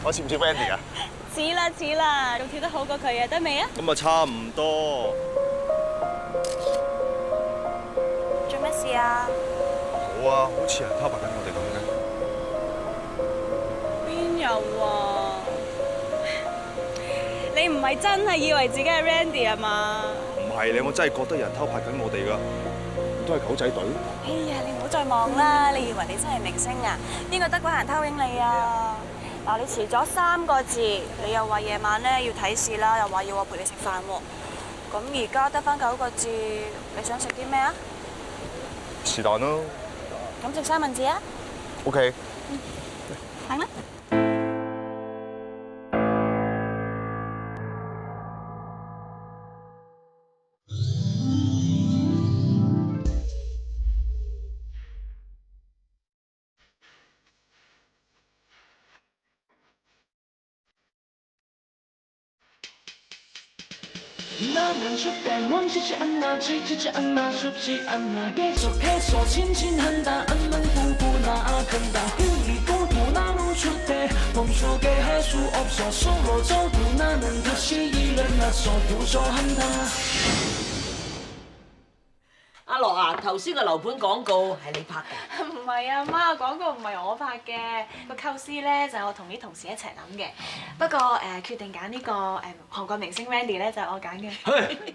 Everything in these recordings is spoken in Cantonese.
我似唔似 Wendy 啊？似啦，仲跳得好過佢啊，得未啊？咁啊差唔多。做咩事啊？好啊，好似人偷拍緊我哋咁嘅。邊有啊？你唔係真係以為自己係 Randy 啊嘛？唔係你，我真係覺得有人偷拍緊我哋㗎。都係狗仔隊。哎呀，你唔好再望啦！你以為你真係明星啊？邊個得鬼閒偷影你啊？嗱，你遲咗3個字，你又話夜晚咧要睇戲啦，又話要我陪你食飯喎。咁而家得返9個字，你想食啲咩啊？是但咯。咁食三文治啊 OK。行啦。那人说带往姐姐安娜，姐姐安娜，手机安娜，别说别说，亲亲很大，俺们姑姑那更大，故意孤独那路出的，梦说给还是없어，手落走路那能可惜一人那手不说很大。阿樂啊，頭先個樓盤廣告係你拍㗎？唔係啊，媽，廣告唔係我拍嘅，個構思咧就係我同啲同事一齊諗嘅。不過決定揀呢個韓國明星 Randy 咧就係我揀嘅。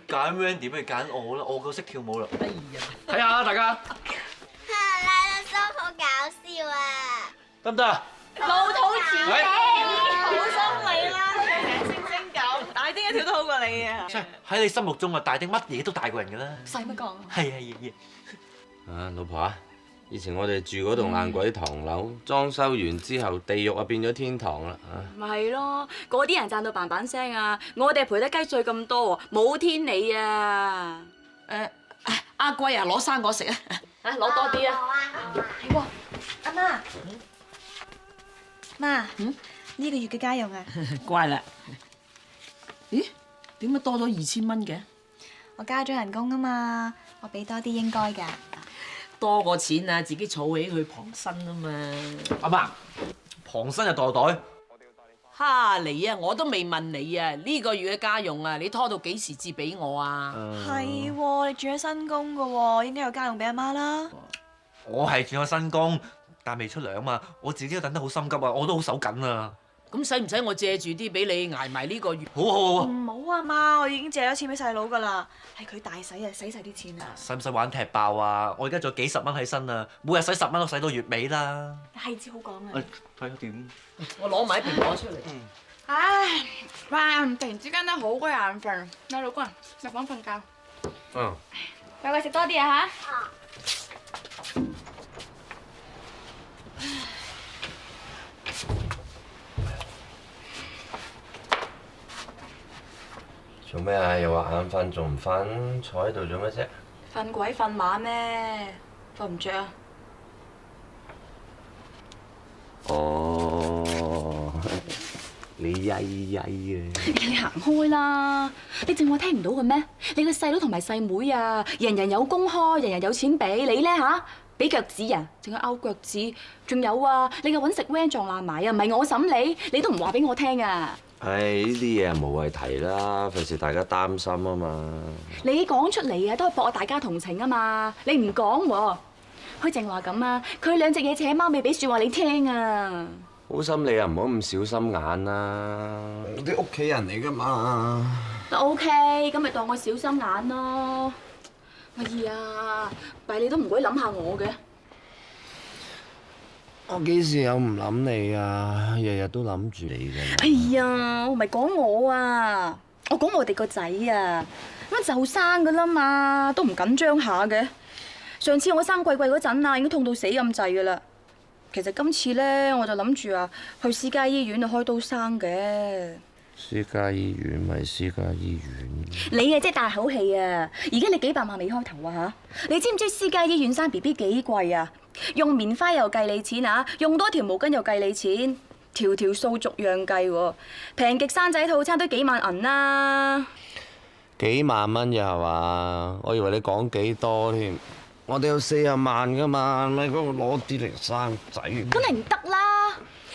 揀 Randy 不如揀我啦，我夠識跳舞啦。哎呀，睇下大家拉拉叔好搞笑啊！得唔得啊？老土錢喂好心你啦，名星星咁，大丁一條都好過你啊！喺你心目中啊，大丁乜嘢都大過人㗎啦。使乜講？係。啊，老婆啊，以前我哋住嗰棟爛鬼唐樓，裝修完之後，地獄啊變咗天堂啦啊！咪係咯，嗰啲人賺到嘭嘭聲啊！我哋賠得雞碎咁多，冇天理啊！阿貴啊，攞生果食啊！攞多啲啊！係喎，阿媽，媽，呢個月嘅家用啊，乖啦。咦？點解多咗2000蚊嘅？我加咗人工啊嘛，我俾多啲應該㗎。多個錢啊，自己儲起佢傍身啊嘛。阿媽，旁身就袋袋。哈你啊，我都未問你啊，呢個月嘅家用啊，你拖到幾時至俾我啊？係喎，你轉咗新工㗎喎，應該有家用俾阿媽啦。我係轉咗新工，但未出糧啊嘛，我自己都等得好心急啊，我都好手緊啊。咁使唔使我借住啲俾你捱埋呢個月？好啊。唔好啊媽，我已經借咗錢俾細佬㗎啦，係佢大使啊，使晒啲錢啊。使唔使玩踢爆啊？我而家仲有幾十蚊喺身啊，每日使10蚊都使到月尾啦。係至好講啊。睇下點？我攞埋啲蘋果出嚟。唉，哇！突然之間咧好鬼眼瞓，你老公入房瞓覺。嗯。乖乖食多啲啊嚇！做咩啊？又話眼瞓仲唔瞓？坐喺度做咩啫？瞓鬼瞓馬咩？瞓唔着啊！哦，你曳曳啊！你行開啦！你正話聽唔到嘅咩？你個細佬同埋細妹啊，人人有工開，人人有錢俾，你咧嚇？俾腳趾啊，淨係勾腳趾。仲有啊，你嘅揾食 van 撞爛埋啊，唔係我審你，你都唔話俾我聽啊！唉，呢啲嘢無謂提啦，費事大家擔心啊嘛。你講出嚟啊，都係博我大家同情啊嘛！你唔講喎，佢淨話咁啊，佢兩隻嘢扯貓尾俾説話你聽啊！好心你又唔好咁小心眼啦，啲屋企人嚟噶嘛。都 OK，咁咪當我小心眼咯。哎呀，弊你都唔鬼諗下我嘅。我幾時有唔諗你啊？日日都諗住你㗎。哎呀，我唔係講我啊，我講我哋個仔啊，咁就生㗎啦嘛，都唔緊張下嘅。上次我生貴貴嗰陣啊，已經痛到死咁滯㗎啦。其實今次咧，我就諗住啊，去私家醫院啊開刀生嘅。私家醫院咪私家醫院。你啊，即係大口氣啊！而家你幾百萬未開頭啊嚇？你知唔知私家醫院生 BB 幾貴啊？用棉花又計你錢啊，用多條毛巾又計你錢，條條數逐樣計喎。平極生仔套餐都幾萬銀啦。幾萬蚊咋係嘛？我以為你講幾多添。我哋有40萬㗎嘛，咪嗰個攞啲嚟生仔。梗係唔得啦！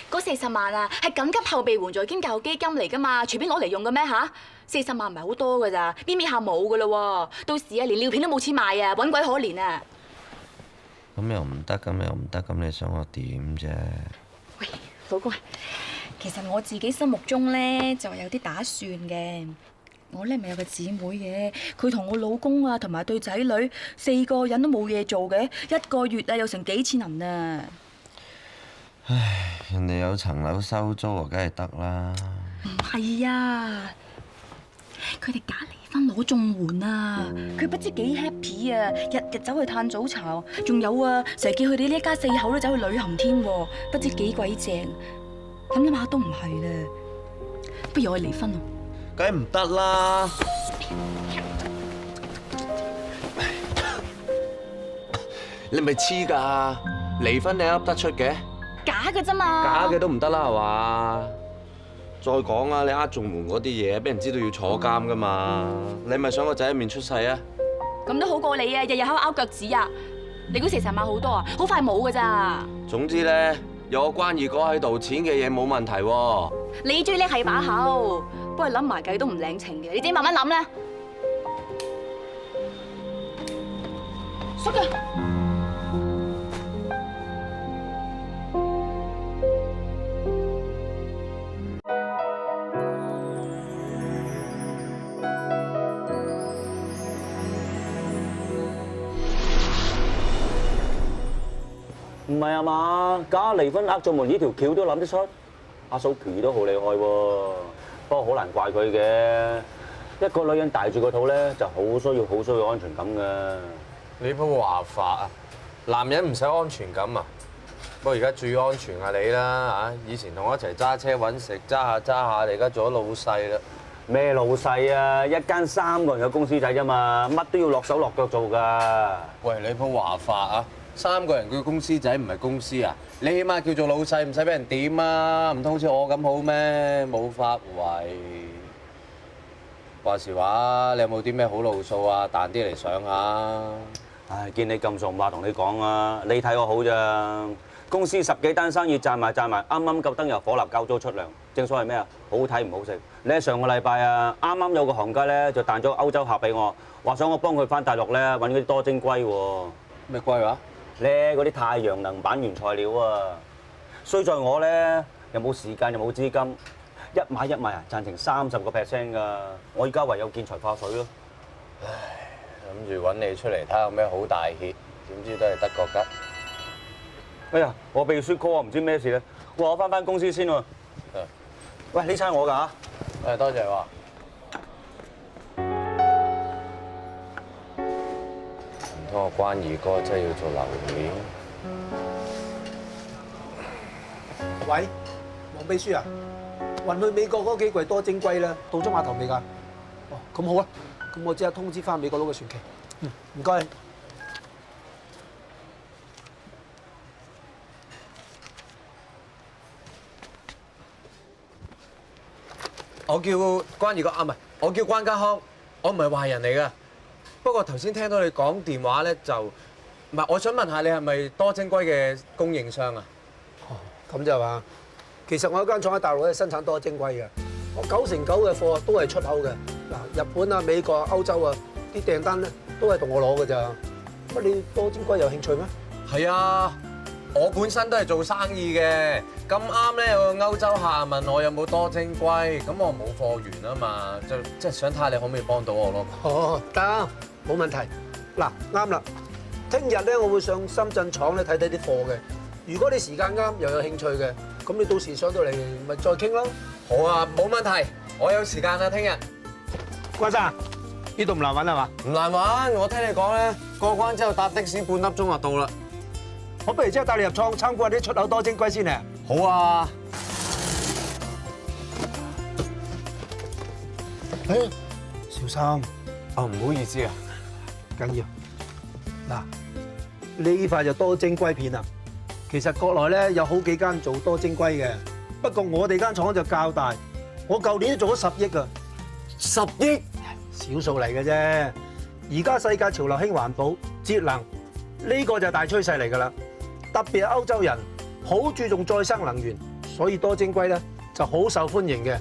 嗰嗰40萬啊，係緊急後備援助兼教育基金嚟㗎嘛，隨便攞嚟用嘅咩嚇？40萬唔係好多㗎咋，邊下冇㗎啦喎，到時啊連尿片都冇錢買啊，揾鬼可憐啊！咁又唔得，咁又唔得，咁你想我點啫？喂，老公，其實我自己心目中咧就有啲打算嘅。我咧咪有個姊妹嘅，佢同我老公啊同埋對仔女4個人都冇嘢做嘅，1個月啊有成幾千銀啊！唉，人哋有層樓收租啊，梗係得啦。唔係啊，佢哋假離婚攞綜援啊，佢不知幾 happy 啊，日日走去嘆早茶，仲有啊，成日叫佢哋呢一家4口都走去旅行添，不知幾鬼正。咁諗下都唔係啦，不如我哋離婚啊！梗係唔得啦！你咪黐㗎？離婚你噏得出嘅？假嘅啫嘛！假嘅都唔得啦，係嘛？再講啊，你呃綜援嗰啲嘢，俾人知道要坐監㗎嘛？你咪想個仔一面出世啊？咁都好過你啊！日日喺度拗腳趾啊！你估40萬好多啊？好快冇㗎咋！總之咧，有個關二哥喺度，錢嘅嘢冇問題喎。你最叻係把口，不過諗埋計都唔領情嘅，你自己慢慢諗啦。叔嘅。唔係啊嘛，假離婚呃綜援呢條橋都諗得出，阿嫂皮都好厲害喎。不過好難怪佢嘅，一個女人大住個肚咧，就好需要安全感㗎。你鋪話法啊，男人唔使安全感啊。不過而家最安全係你啦嚇，以前同我一齊揸車揾食，揸下，你而家做咗老細啦。咩老細啊？一間3個人嘅公司仔啫嘛，乜都要落手落腳做㗎。喂，你鋪話法啊！ 3個人嘅公司仔唔係公司啊！你起碼叫做老細，唔使俾人點啊！唔通好似我咁好咩？冇發圍。話時話，你有冇啲咩好路數啊？彈啲嚟上下。唉，見你咁熟，唔話同你講啊！你睇我好咋？公司10幾單生意賺埋，啱啱夠燈油火蠟交租出糧。正所謂咩啊？好睇唔好食。你喺上個禮拜啊，啱啱有個行家咧就彈咗歐洲客俾我，話想我幫佢翻大陸咧揾嗰啲多晶硅喎。咩硅話？ 咧嗰啲太陽能板原材料啊，衰在我咧又冇時間又冇資金，一買啊賺成30%㗎，我而家唯有見財化水咯。唉，諗住揾你出嚟睇下有咩好大協，點知都係得個吉。哎呀，我秘書 call 我唔知咩事咧，我翻公司先喎。喂，呢餐我㗎嚇。誒，多謝喎。 我關二哥真係要做樓面。喂，黃秘書啊，運去美國嗰幾櫃多晶硅啦，到咗碼頭未㗎？哦，咁好啊，咁我即刻通知翻美國佬嘅船期。唔該。我叫關二哥啊，唔係，我叫關家康，我唔係壞人嚟㗎。 不過頭先聽到你講電話咧，就唔係，我想問下你係咪多晶硅嘅供應商啊？哦，咁就話，其實我有間廠喺大陸咧生產多晶硅嘅，我9成9嘅貨都係出口嘅。嗱，日本啊、美國啊、歐洲啊，啲訂單咧都係同我攞㗎咋。乜你多晶硅有興趣咩？係啊，我本身都係做生意嘅，咁啱咧有個歐洲客問我有冇多晶硅，咁我冇貨源啊嘛，就即係想睇下你可唔可以幫到我咯。哦，得。 冇問題，嗱啱啦。聽日咧，我會上深圳廠咧睇啲貨嘅。如果你時間啱又有興趣嘅，咁你到時上到嚟咪再傾咯。好啊，冇問題，我有時間啦，聽日。關生，呢度唔難揾係嘛？唔難揾，我聽你講咧，過關之後搭的士半粒鐘就到啦。我不如即刻帶你入廠參觀啲出口多晶硅先啊！好啊。誒，小心。哦，唔好意思啊。 緊要嗱，呢塊就多晶硅片啊。其實國內咧有好幾間做多晶硅嘅，不過我哋間廠就較大。我舊年都做咗10億啊！10億，小數嚟嘅啫。而家世界潮流興環保節能，呢個就係大趨勢嚟㗎啦。特別係歐洲人好注重再生能源，所以多晶龜咧就好受歡迎嘅。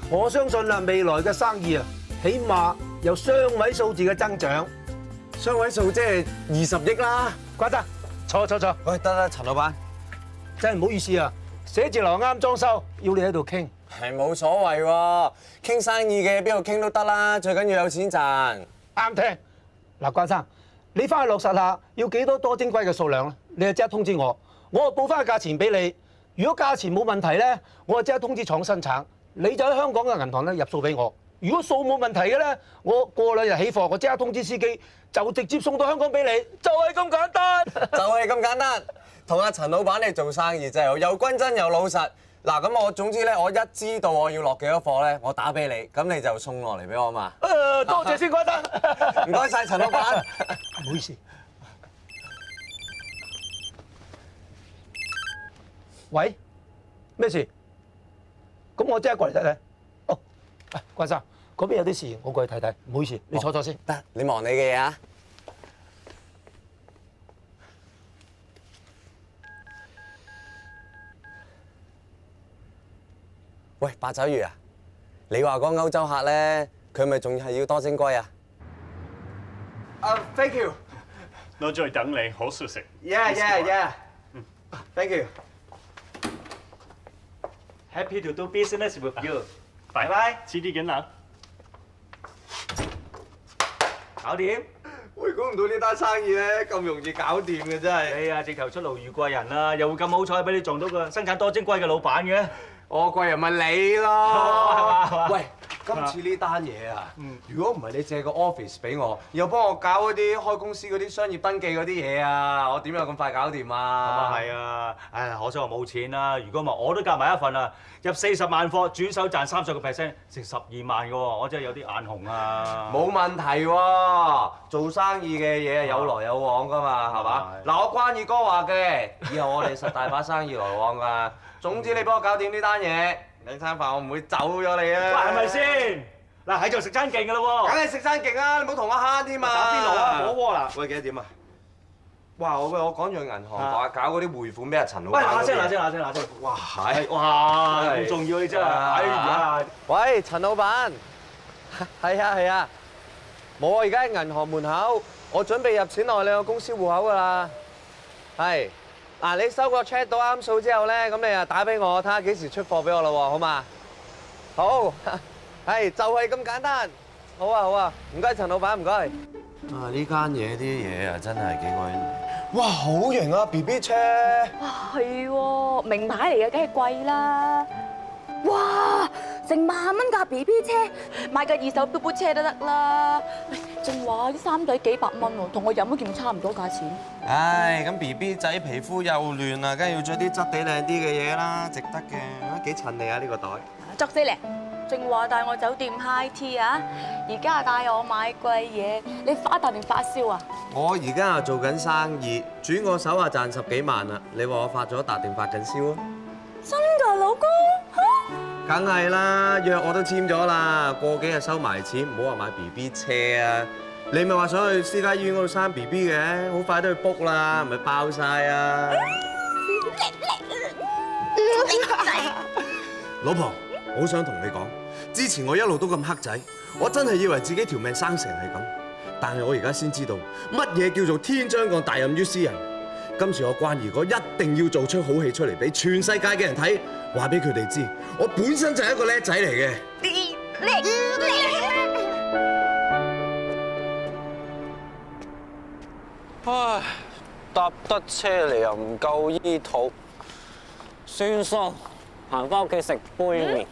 我相信啦，未來嘅生意啊，起碼有雙位數字嘅增長。雙位數即係20億啦。關生，坐。喂，得啦，陳老闆，真係唔好意思啊，寫字樓啱裝修，要你喺度傾。係冇所謂喎，傾生意嘅邊度傾都得啦，最緊要有錢賺。啱聽。嗱，關生，你翻去落實下要幾多多晶龜嘅數量咧？你就即刻通知我，我就報翻個價錢俾你。如果價錢冇問題咧，我就即刻通知廠生產，你就喺香港嘅銀行咧入數俾我。如果數冇問題嘅咧，我過2日起貨，我即刻通知司機，就直接送到香港俾你，就係咁簡單。就係咁簡單。同阿陳老闆你做生意真係又均真又老實。嗱，咁我總之咧，我一知道我要落幾多貨咧，我打俾你，咁你就送落嚟俾我嘛。多謝先，關生。唔該晒，陳老闆。唔好意思。喂，咩事？咁我即刻過嚟睇睇。哦，關生，嗰邊有啲事，我過去睇睇。唔好意思，你坐先。得，你忙你嘅嘢啊。喂，八爪魚啊，你話嗰歐洲客咧，佢咪仲係要多晶龜啊？Thank you。我在等你，好舒適。Yeah。Thank you。 Happy to do business with you。拜拜，遲啲見啦。搞掂。喂，估唔到呢單生意咧咁容易搞掂嘅真係。你啊，直頭出勞遇貴人啦，又會咁好彩俾你撞到個生產多晶龜嘅老闆嘅。我貴人咪你咯。喂，今次呢單嘢啊，如果唔係你借個 office 俾我，又幫我搞嗰啲開公司嗰啲商業登記嗰啲嘢啊，我點有咁快搞掂啊？咁啊係啊，唉，可惜我冇錢啦。如果唔係我都夾埋一份啊，入40萬貨，轉手賺30%，成12萬嘅喎，我真係有啲眼紅啊！冇問題喎，做生意嘅嘢有來有往㗎嘛，係嘛？嗱，我關二哥話嘅，以後我哋實大把生意來往㗎。總之你幫我搞掂呢單嘢，兩餐飯我唔會走咗你啊！喂，係咪先？嗱，喺度食餐勁㗎咯喎！梗係食餐勁啦，你唔好同我慳添嘛！打邊爐啊，火鍋啦！喂，幾多點啊？哇！我趕住去銀行搞嗰啲匯款俾阿陳老闆。喂，嗱聲！哇，係哇，咁重要你真係！哎呀！喂，陳老闆，係啊，冇啊！而家喺銀行門口，我準備入錢落你個公司戶口㗎啦。係。嗱，你收個 check 到啱數之後咧，咁你啊打俾我，睇下幾時出貨俾我咯喎，好嘛？好，係就係咁簡單。好啊，唔該陳老闆，唔該。啊，呢間嘢啲嘢啊，真係幾過癮。哇，好型啊 ！BB 車。哇，係喎，名牌嚟嘅，梗係貴啦。哇，成萬蚊架 BB 車，買架2手嘟嘟車都得啦。正話啲衫仔幾百蚊喎，同我飲嗰件差唔多價錢。唉，咁 BB 仔皮膚又亂啊，梗係要着啲質地靚啲嘅嘢啦，值得嘅。幾襯你啊呢個袋。作死咧！正話帶我酒店 high tea 啊，而家帶我買貴嘢，你發達定發燒啊？我而家啊做緊生意，轉個手啊賺10幾萬啦。你話我發咗達定發緊燒啊？真㗎，老公？梗係啦，約我都簽咗啦，過幾日收埋錢，唔好話買 BB 車啊！你咪話想去私家醫院嗰度生 BB 嘅，好快都去 book 啦，咪爆晒啊！老婆，我好想同你講，之前我一路都咁黑仔，我真係以為自己條命生成係咁，但係我而家先知道乜嘢叫做天將降大任於斯人。今次我關二哥一定要做出好戲出嚟，俾全世界嘅人睇，話俾佢哋知，我本身就係一個叻仔嚟嘅。唉，搭得車嚟又唔夠醫肚，算數，行翻屋企食杯麵。